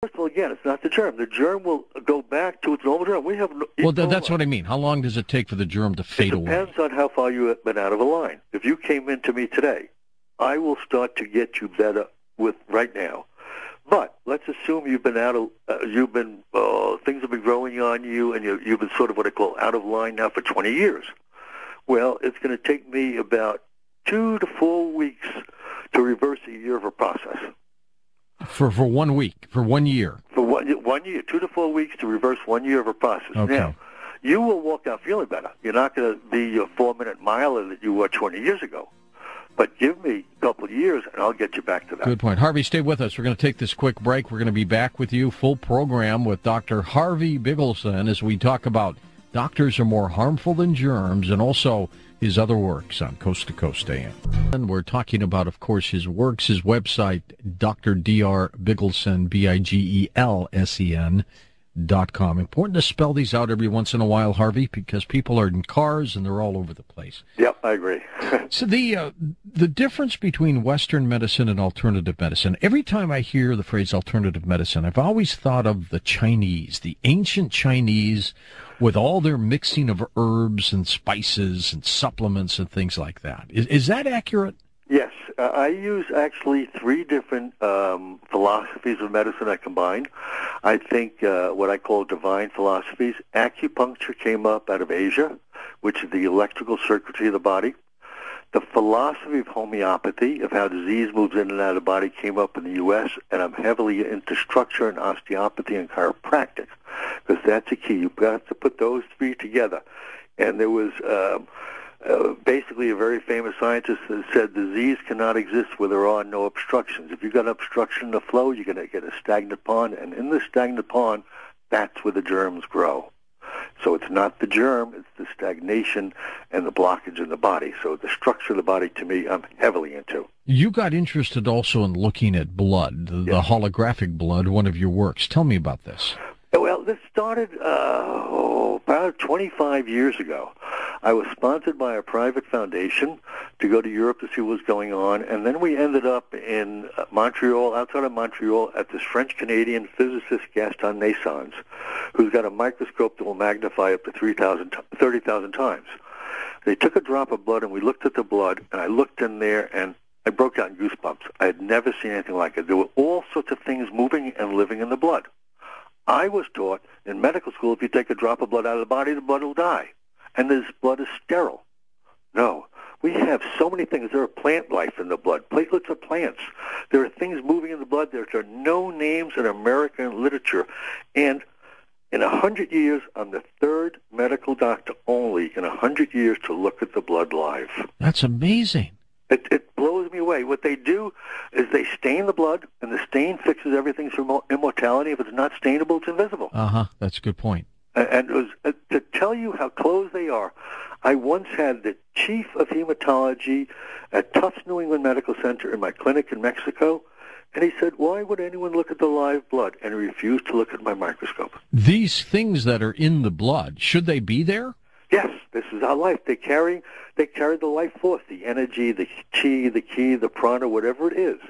First of all, again, it's not the germ. The germ will go back to its normal germ. We have well, that's what I mean. How long does it take for the germ to fade away? It depends on how far you have been out of a line. If you came into me today, I will start to get you better with right now. But let's assume you've been things have been growing on you, and you've been sort of what I call out of line now for 20 years. Well, it's going to take me about 2 to 4 weeks to reverse a year of a process. For 1 week, for 1 year. For one year, 2 to 4 weeks to reverse 1 year of a process. Okay. Now, you will walk out feeling better. You're not going to be your 4-minute miler that you were 20 years ago. But give me a couple of years, and I'll get you back to that. Good point. Harvey, stay with us. We're going to take this quick break. We're going to be back with you, full program with Dr. Harvey Bigelsen, as we talk about doctors are more harmful than germs, and also his other works on Coast to Coast AM. And we're talking about, of course, his works, his website, Dr. Dr. Bigelsen, BIGELSEN.com. Important to spell these out every once in a while, Harvey, because people are in cars and they're all over the place. Yep, I agree. So the difference between Western medicine and alternative medicine, every time I hear the phrase alternative medicine, I've always thought of the Chinese, the ancient Chinese, with all their mixing of herbs and spices and supplements and things like that. Is that accurate? Yes. I use actually 3 different philosophies of medicine I combine. I think what I call divine philosophies. Acupuncture came up out of Asia, which is the electrical circuitry of the body. The philosophy of homeopathy, of how disease moves in and out of the body, came up in the U.S., and I'm heavily into structure and osteopathy and chiropractic, because that's a key. You've got to put those 3 together. And there was basically a very famous scientist that said disease cannot exist where there are no obstructions. If you've got obstruction in the flow, you're going to get a stagnant pond, and in the stagnant pond, that's where the germs grow. So it's not the germ, it's the stagnation and the blockage in the body. So the structure of the body, to me, I'm heavily into. You got interested also in looking at blood, the holographic blood, one of your works. Tell me about this. Well, this started about 25 years ago. I was sponsored by a private foundation to go to Europe to see what was going on, and then we ended up in Montreal, outside of Montreal, at this French-Canadian physicist Gaston Naissons, who's got a microscope that will magnify up to 30,000 times. They took a drop of blood, and we looked at the blood, and I looked in there, and I broke out in goosebumps. I had never seen anything like it. There were all sorts of things moving and living in the blood. I was taught in medical school, if you take a drop of blood out of the body, the blood will die. And this blood is sterile. No. We have so many things. There are plant life in the blood. Platelets are plants. There are things moving in the blood. There are no names in American literature. And in 100 years, I'm the 3rd medical doctor only in 100 years to look at the blood live. That's amazing. It blows me away. What they do is they stain the blood, and the stain fixes everything for immortality. If it's not stainable, it's invisible. That's a good point. And it was, to tell you how close they are, I once had the chief of hematology at Tufts New England Medical Center in my clinic in Mexico, and he said, "Why would anyone look at the live blood?" And he refused to look at my microscope. These things that are in the blood, should they be there? Yes, this is our life. They carry the life force, the energy, the chi, the ki, the prana, whatever it is.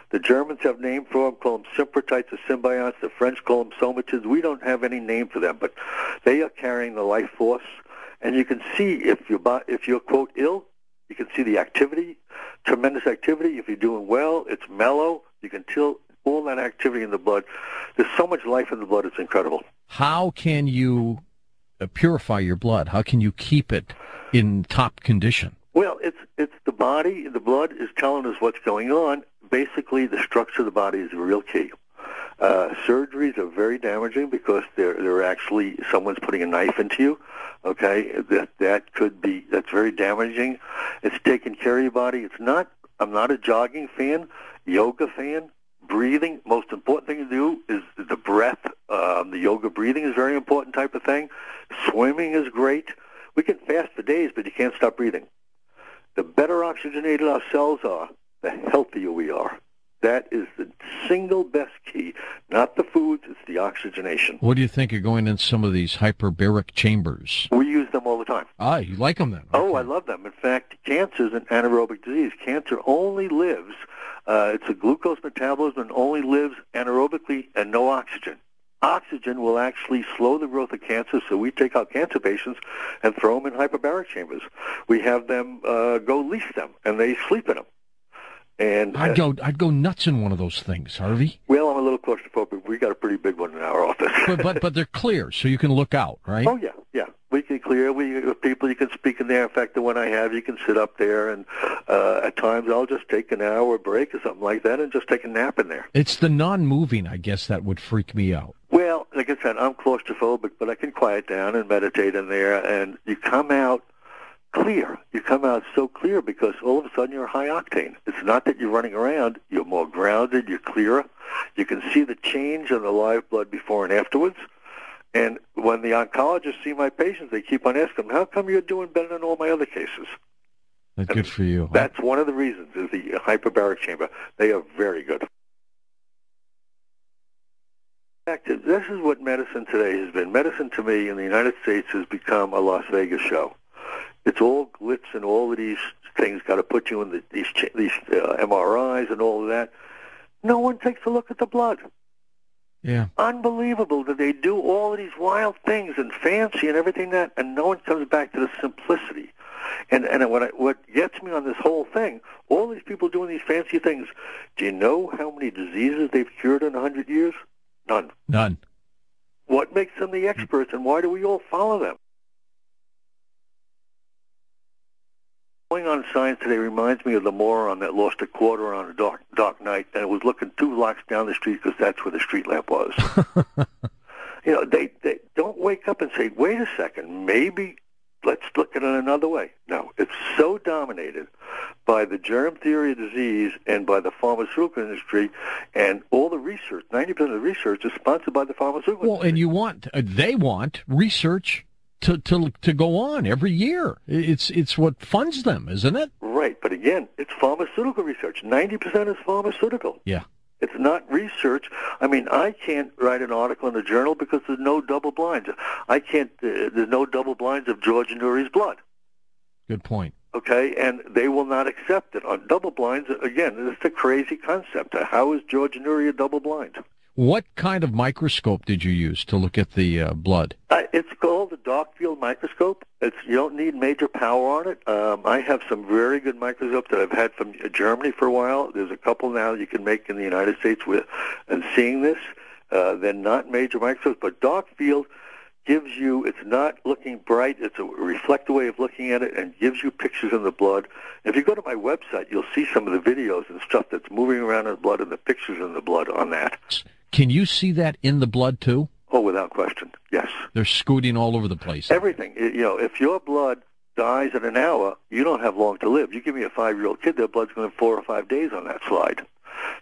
The Germans have names for them, call them symbiotes or symbionts. The French call them somatids. We don't have any name for them, but they are carrying the life force. And you can see if you're, quote, ill, you can see the activity, tremendous activity. If you're doing well, it's mellow. You can tell all that activity in the blood. There's so much life in the blood, it's incredible. How can you purify your blood? How can you keep it in top condition? Well, it's the body. The blood is telling us what's going on. Basically, the structure of the body is the real key. Surgeries are very damaging because they're actually someone's putting a knife into you. Okay, that's very damaging. It's taking care of your body. I'm not a jogging fan, yoga fan. Breathing, most important thing to do is the breath. The yoga breathing is a very important type of thing. Swimming is great. We can fast for days, but you can't stop breathing. The better oxygenated our cells are, the healthier we are. That is the single best key. Not the foods, it's the oxygenation. What do you think of going in some of these hyperbaric chambers? We use them all the time. You like them then? Okay. Oh, I love them. In fact, cancer is an anaerobic disease. Cancer only lives It's a glucose metabolism and only lives anaerobically and no oxygen. Oxygen will actually slow the growth of cancer, so we take out cancer patients and throw them in hyperbaric chambers. We have them go lease them, and they sleep in them. And I'd go nuts in one of those things, Harvey. Well, I'm a little claustrophobic. We got a pretty big one in our office. but they're clear, so you can look out, right? Oh yeah. We can clear. People, you can speak in there. In fact, the one I have, you can sit up there, and at times I'll just take an hour break or something like that, and just take a nap in there. It's the non-moving, I guess, that would freak me out. Well, like I said, I'm claustrophobic, but I can quiet down and meditate in there, and you come out clear. You come out so clear because all of a sudden you're high octane. It's not that you're running around. You're more grounded. You're clearer. You can see the change in the live blood before and afterwards. And when the oncologists see my patients, they keep on asking, how come you're doing better than all my other cases? That's good for you. That's one of the reasons, is the hyperbaric chamber. They are very good. This is what medicine today has been. Medicine to me in the United States has become a Las Vegas show. It's all glitz and all of these things got to put you in these MRIs and all of that. No one takes a look at the blood. Yeah. Unbelievable that they do all of these wild things and fancy and everything that, and no one comes back to the simplicity. And what gets me on this whole thing, all these people doing these fancy things, do you know how many diseases they've cured in 100 years? None. None. What makes them the experts, and why do we all follow them? Going on science today reminds me of the moron that lost a quarter on a dark night, and it was looking 2 blocks down the street because that's where the street lamp was. They don't wake up and say, wait a second, maybe let's look at it another way. No, it's so dominated by the germ theory of disease and by the pharmaceutical industry, and all the research, 90% of the research is sponsored by the pharmaceutical industry. And they want research to go on every year. It's what funds them, isn't it? Right, but again, it's pharmaceutical research. 90% is pharmaceutical. Yeah. It's not research. I mean, I can't write an article in a journal because there's no double blinds. There's no double blinds of George Noory's blood. Good point. Okay, and they will not accept it. On double blinds, again, it's a crazy concept. How is George Noory a double blind? What kind of microscope did you use to look at the blood? It's called the dark field microscope. You don't need major power on it. I have some very good microscopes that I've had from Germany for a while. There's a couple now you can make in the United States and seeing this. They're not major microscopes, but dark field gives you, it's not looking bright, it's a reflective way of looking at it, and gives you pictures in the blood. If you go to my website, you'll see some of the videos and stuff that's moving around in the blood and the pictures in the blood on that. Can you see that in the blood, too? Oh, without question, yes. They're scooting all over the place. Everything. If your blood dies in an hour, you don't have long to live. You give me a 5-year-old kid, their blood's going to have 4 or 5 days on that slide.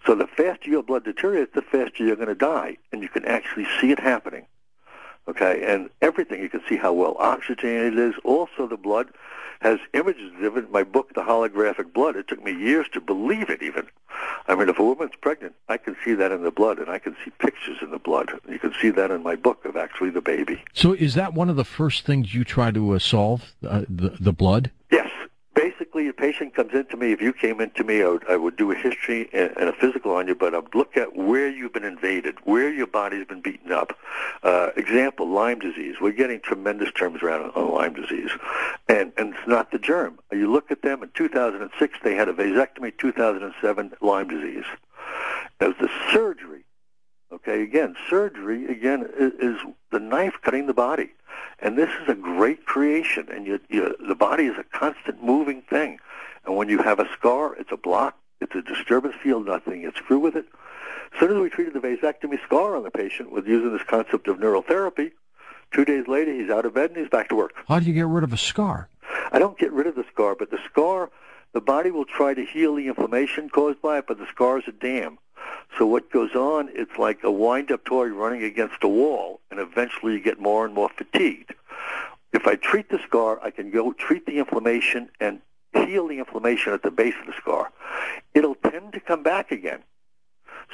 So the faster your blood deteriorates, the faster you're going to die, and you can actually see it happening. Okay, and everything, you can see how well oxygenated it is. Also, the blood has images of it. My book, The Holographic Blood, it took me years to believe it even. I mean, if a woman's pregnant, I can see that in the blood, and I can see pictures in the blood. You can see that in my book of actually the baby. So is that one of the first things you try to solve, the blood? Yes. Basically, a patient comes into me. If you came into me, I would do a history and a physical on you, but I'd look at where you've been invaded, where your body's been beaten up. Example, Lyme disease. We're getting tremendous terms around on Lyme disease. And it's not the germ. You look at them, in 2006, they had a vasectomy, 2007, Lyme disease. That was the surgery. Okay, again, surgery, is the knife cutting the body. And this is a great creation, and the body is a constant moving thing. And when you have a scar, it's a block, it's a disturbance field, nothing gets through with it. As soon as we treated the vasectomy scar on the patient with using this concept of neural therapy, 2 days later he's out of bed and he's back to work. How do you get rid of a scar? I don't get rid of the scar, but the scar, the body will try to heal the inflammation caused by it, but the scar is a dam. So what goes on, it's like a wind-up toy running against a wall, and eventually you get more and more fatigued. If I treat the scar, I can go treat the inflammation and heal the inflammation at the base of the scar. It'll tend to come back again.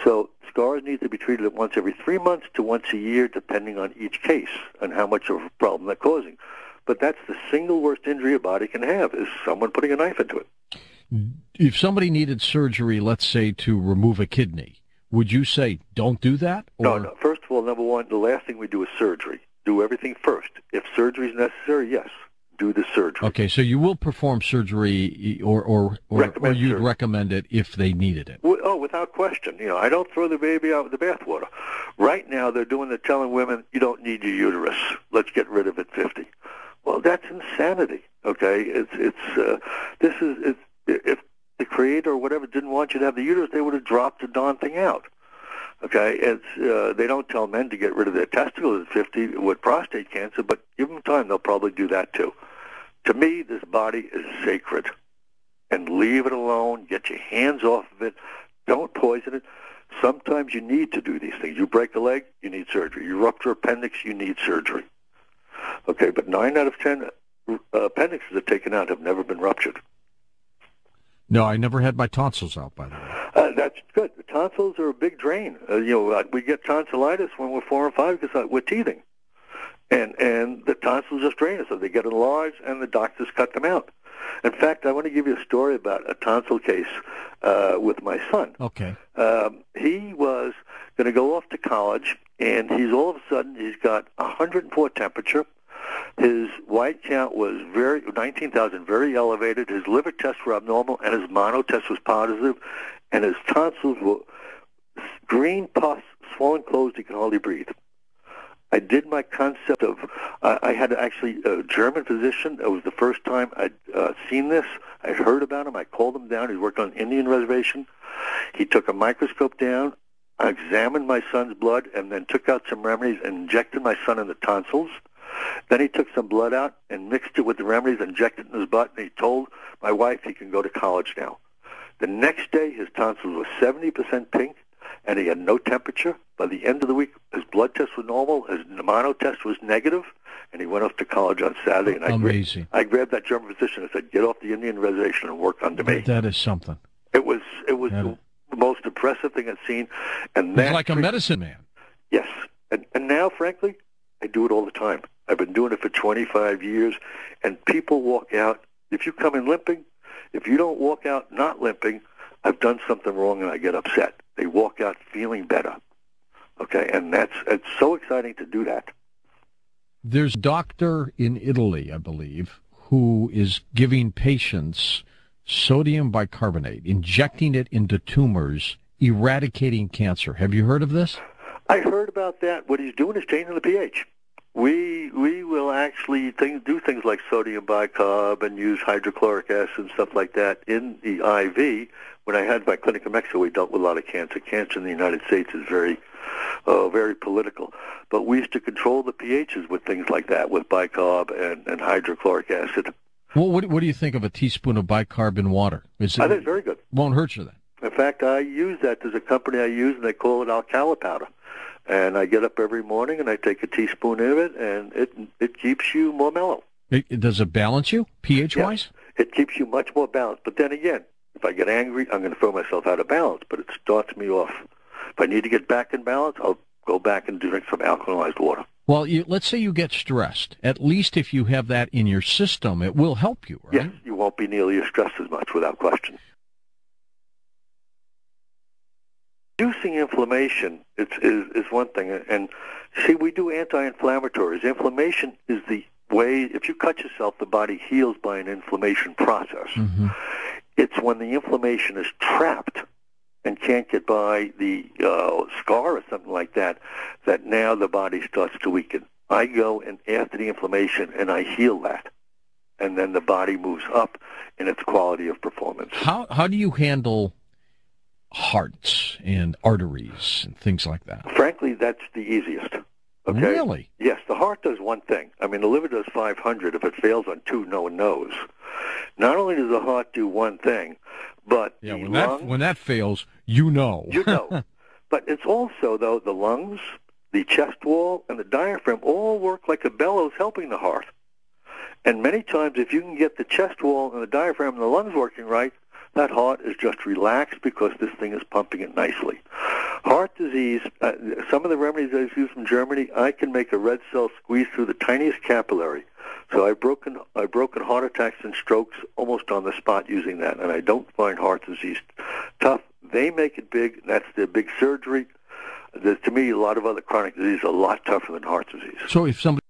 So scars need to be treated once every 3 months to once a year, depending on each case and how much of a problem they're causing. But that's the single worst injury a body can have, is someone putting a knife into it. If somebody needed surgery, let's say, to remove a kidney, would you say don't do that? Or? No. First of all, number one, the last thing we do is surgery. Do everything first. If surgery is necessary, yes, do the surgery. Okay, so you will perform surgery, or you'd recommend it if they needed it. Oh, without question. I don't throw the baby out with the bathwater. Right now, they're telling women, you don't need your uterus. Let's get rid of it 50. Well, that's insanity. Okay, if the Creator or whatever didn't want you to have the uterus, they would have dropped the darn thing out. Okay, they don't tell men to get rid of their testicles at 50 with prostate cancer, but give them time, they'll probably do that too. To me, this body is sacred, and leave it alone. Get your hands off of it. Don't poison it. Sometimes you need to do these things. You break a leg, you need surgery. You rupture appendix, you need surgery. Okay, but 9 out of 10 appendixes that are taken out have never been ruptured. No, I never had my tonsils out, by the way. That's good. The tonsils are a big drain. We get tonsillitis when we're 4 and 5 because we're teething. And the tonsils just drain us, so they get enlarged, and the doctors cut them out. In fact, I want to give you a story about a tonsil case with my son. Okay. He was going to go off to college, and all of a sudden, he's got 104 temperature. His white count was 19,000, very elevated. His liver tests were abnormal, and his mono test was positive, and his tonsils were green pus, swollen closed. He could hardly breathe. I did my concept of, I had actually a German physician. It was the first time I'd seen this. I'd heard about him. I called him down. He worked on an Indian reservation. He took a microscope down, examined my son's blood, and then took out some remedies and injected my son in the tonsils. Then he took some blood out and mixed it with the remedies, injected it in his butt, and he told my wife he can go to college now. The next day, his tonsils were 70% pink, and he had no temperature. By the end of the week, his blood test was normal, his mono test was negative, and he went off to college on Saturday. And Amazing. I grabbed that German physician and said, get off the Indian reservation and work under me. That is something. It was the most impressive thing I'd seen. And he's like a medicine man. Yes. And now, frankly, I do it all the time. I've been doing it for 25 years, and people walk out. If you come in limping, if you don't walk out not limping, I've done something wrong and I get upset. They walk out feeling better. Okay, and it's so exciting to do that. There's a doctor in Italy, I believe, who is giving patients sodium bicarbonate, injecting it into tumors, eradicating cancer. Have you heard of this? I heard about that. What he's doing is changing the pH. We will actually do things like sodium bicarb and use hydrochloric acid and stuff like that in the IV. When I had my clinic in Mexico, we dealt with a lot of cancer. Cancer in the United States is very political. But we used to control the pHs with things like that, with bicarb and hydrochloric acid. Well, what do you think of a teaspoon of bicarb in water? I think it's very good. Won't hurt you then. In fact, I use that. There's a company I use, and they call it Alcala powder. And I get up every morning, and I take a teaspoon of it, and it keeps you more mellow. Does it balance you, pH-wise? Yeah, it keeps you much more balanced. But then again, if I get angry, I'm going to throw myself out of balance, but it starts me off. If I need to get back in balance, I'll go back and drink some alkalized water. Well, let's say you get stressed. At least if you have that in your system, it will help you, right? Yes, you won't be nearly as stressed as much, without question. Reducing inflammation is one thing, and see, we do anti-inflammatories. Inflammation is the way, if you cut yourself, the body heals by an inflammation process. Mm-hmm. It's when the inflammation is trapped and can't get by the scar or something like that, that now the body starts to weaken. I go and after the inflammation, and I heal that, and then the body moves up in its quality of performance. How do you handle hearts and arteries and things like that? Frankly, that's the easiest. Okay? Really? Yes, the heart does one thing. I mean, the liver does 500. If it fails on 2, no one knows. Not only does the heart do one thing, but the lungs, when that fails, you know. You know. But it's also, though, the lungs, the chest wall, and the diaphragm all work like a bellows helping the heart. And many times, if you can get the chest wall and the diaphragm and the lungs working right, that heart is just relaxed because this thing is pumping it nicely. Heart disease, some of the remedies I've used from Germany, I can make a red cell squeeze through the tiniest capillary, So I've broken heart attacks and strokes almost on the spot using that, and I don't find heart disease tough. They make it big. That's their big surgery. There's, to me, a lot of other chronic disease a lot tougher than heart disease. So if somebody